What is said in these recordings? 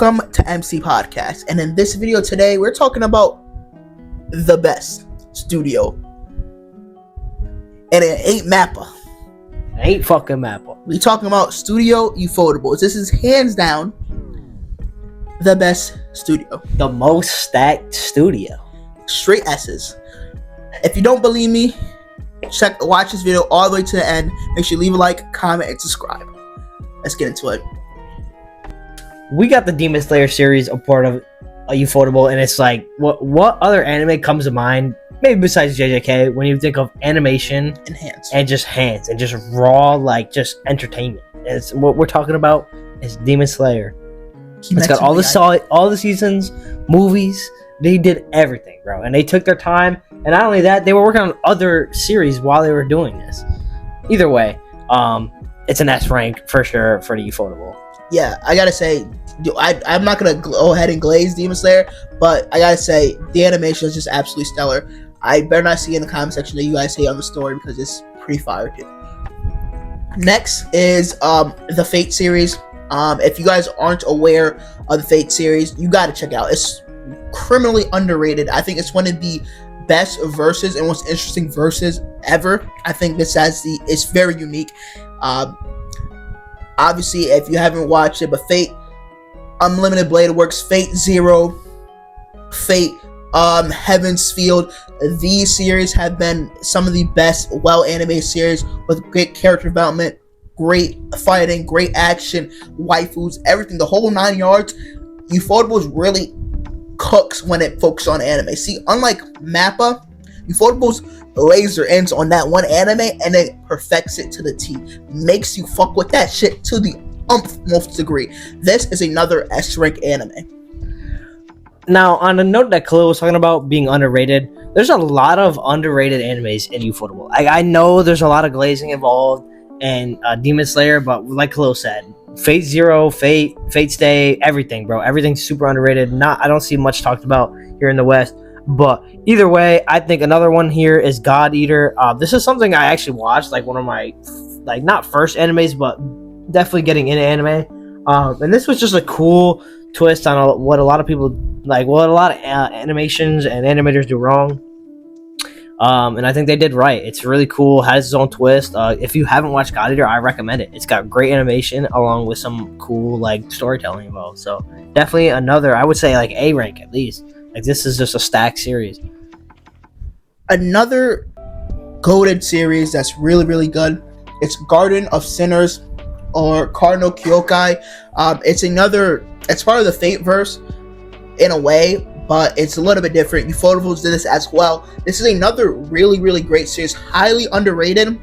Welcome to MC Podcast, and in this video today, we're talking about the best studio, and it ain't Mappa. Ain't fucking Mappa. We talking about Studio Ufotables. This is hands down the best studio. The most stacked studio. Straight S's. If you don't believe me, watch this video all the way to the end. Make sure you leave a like, comment, and subscribe. Let's get into it. We got the Demon Slayer series a part of a Ufotable, and it's like, what other anime comes to mind, maybe besides JJK, when you think of animation and hands and just raw, like, just entertainment? It's what we're talking about is Demon Slayer. It's got all the seasons, movies. They did everything, bro, and they took their time. And not only that, they were working on other series while they were doing this. Either way, it's an S rank for sure for the Ufotable. Yeah, I gotta say, I'm not gonna go ahead and glaze Demon Slayer, but I gotta say the animation is just absolutely stellar. I better not see in the comment section that you guys hate on the story, because it's pretty fire too. Next is the Fate series. If you guys aren't aware of the Fate series, you gotta check it out. It's criminally underrated. I think it's one of the best verses and most interesting verses ever. I think this it's very unique. Obviously, if you haven't watched it, but Fate, Unlimited Blade Works, Fate Zero, Fate, Heaven's Field, these series have been some of the best well-animated series with great character development, great fighting, great action, waifus, everything, the whole 9 yards. Ufotables really cooks when it focuses on anime. See, unlike Mappa, Ufotables laser ends on that one anime and it perfects it to the T. Makes you fuck with that shit to the most degree. This is another S rank anime. Now, on the note that Khalil was talking about being underrated, there's a lot of underrated animes in Ufotable. I know there's a lot of glazing involved in Demon Slayer, but like Khalil said, Fate Zero, Fate Stay, everything, bro. Everything's super underrated. I don't see much talked about here in the West. But either way, I think another one here is God Eater. This is something I actually watched, like one of my, like, not first animes, but definitely getting into anime. And this was just a cool twist on what a lot of people like, what a lot of animations and animators do wrong. And I think they did right. It's really cool, has its own twist. If you haven't watched God Eater, I recommend it. It's got great animation along with some cool, like, storytelling involved. So definitely another, I would say, like, A rank at least. Like, this is just a stacked series. Another goated series that's really, really good. It's Garden of Sinners, or Cardinal Kyokai. It's part of the Fate verse in a way, but it's a little bit different. Ufotables did this as well. This is another really, really great series, highly underrated.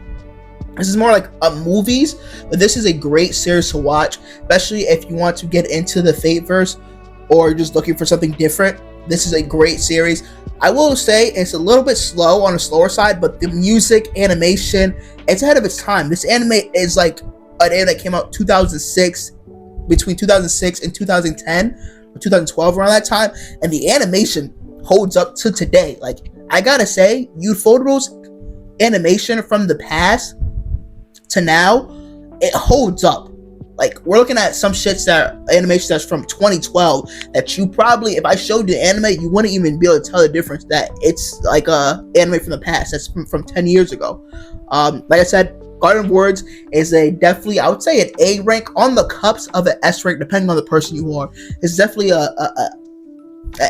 This is more like movies, but this is a great series to watch, especially if you want to get into the Fate verse or just looking for something different. This is a great series. I will say it's a little bit slow on the slower side, but the music, animation, it's ahead of its time. This anime is like an anime that came out between 2006 and 2010 or 2012, around that time, and the animation holds up to today. Like, I gotta say, Ufotables animation from the past to now, it holds up. Like, we're looking at some animation that's from 2012 that you probably, if I showed you the anime, you wouldn't even be able to tell the difference that it's like a anime from the past. That's from 10 years ago. Like I said, Garden of Words is definitely, I would say, an A rank on the cups of an S rank, depending on the person you are. It's definitely a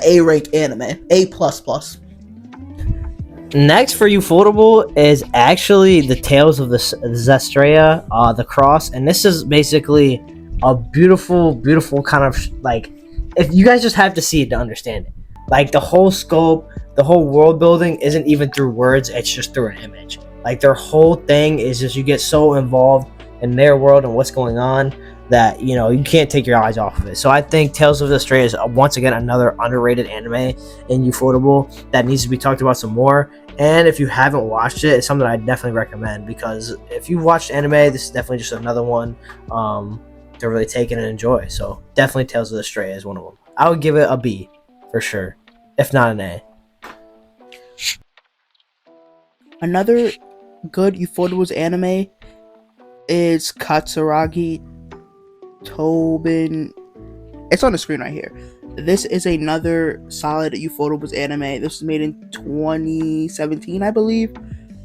A rank anime, A++. Next for Ufotable is actually the Tales of the Zestiria, the Cross, and this is basically a beautiful, beautiful kind of, like, if you guys just have to see it to understand it. Like, the whole scope, the whole world building isn't even through words, it's just through an image. Like, their whole thing is just, you get so involved in their world and what's going on that, you know, you can't take your eyes off of it. So I think Tales of the Zestiria is once again another underrated anime in Ufotable that needs to be talked about some more. And if you haven't watched it, it's something I definitely recommend, because if you've watched anime, this is definitely just another one to really take in and enjoy. So definitely Tales of the Zestiria is one of them. I would give it a B for sure, if not an A. Another good Ufotables anime is Katsugeki, Touken, It's on the screen right here. This is another solid Ufotables anime. This was made in 2017, I believe,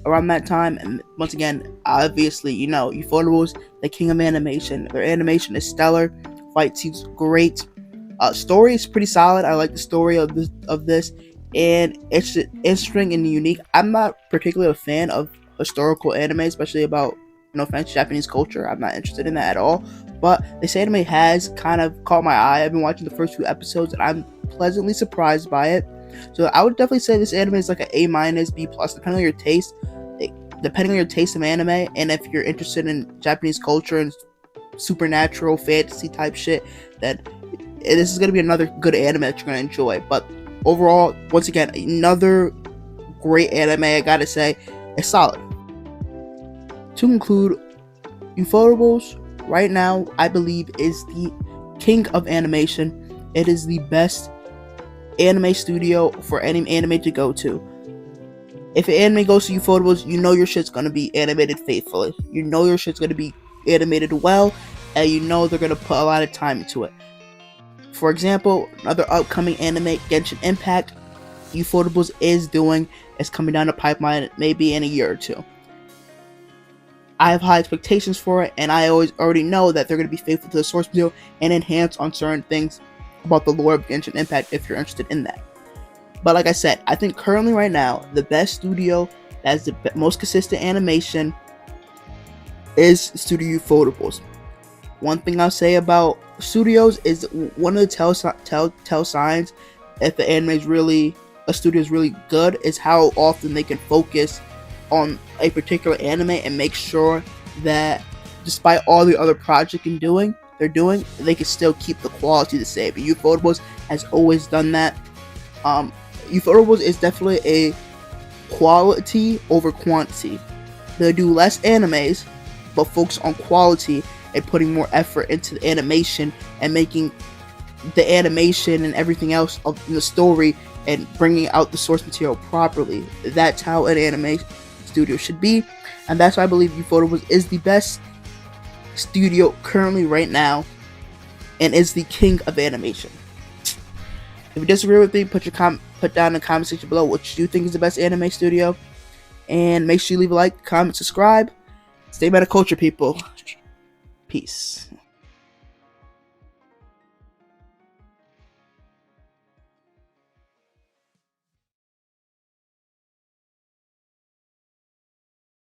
around that time. And once again, obviously, Ufotables, the king of animation. Their animation is stellar. Fight seems great. Story is pretty solid. I like the story of this, and it's interesting and unique. I'm not particularly a fan of historical anime, especially about, no offense, Japanese culture. I'm not interested in that at all. But this anime has kind of caught my eye. I've been watching the first few episodes, and I'm pleasantly surprised by it. So I would definitely say this anime is like an A-, B+, depending on your taste. Depending on your taste of anime, and if you're interested in Japanese culture and supernatural fantasy type shit, then this is going to be another good anime that you're going to enjoy. But overall, once again, another great anime. I gotta say, it's solid. To conclude, Ufotables right now, I believe, is the king of animation. It is the best anime studio for any anime to go to. If an anime goes to Ufotables, you know your shit's gonna be animated faithfully. You know your shit's gonna be animated well, and you know they're gonna put a lot of time into it. For example, another upcoming anime, Genshin Impact, Ufotables is coming down the pipeline maybe in a year or two. I have high expectations for it, and I already know that they're going to be faithful to the source material and enhance on certain things about the lore of Genshin Impact if you're interested in that. But like I said, I think currently right now, the best studio that has the most consistent animation is Studio Ufotables. One thing I'll say about studios is one of the tell signs if the anime is really, a studio is really good, is how often they can focus on a particular anime and make sure that despite all the other projects they're doing, they can still keep the quality the same. And Ufotables has always done that. Ufotables is definitely a quality over quantity. They do less animes, but focus on quality and putting more effort into the animation and making the animation and everything else of the story and bringing out the source material properly. That's how an anime studio should be, and that's why I believe Ufotables is the best studio currently right now and is the king of animation. If you disagree with me, put down in the comment section below what you think is the best anime studio, and make sure you leave a like, comment, subscribe. Stay metaculture, people. Peace.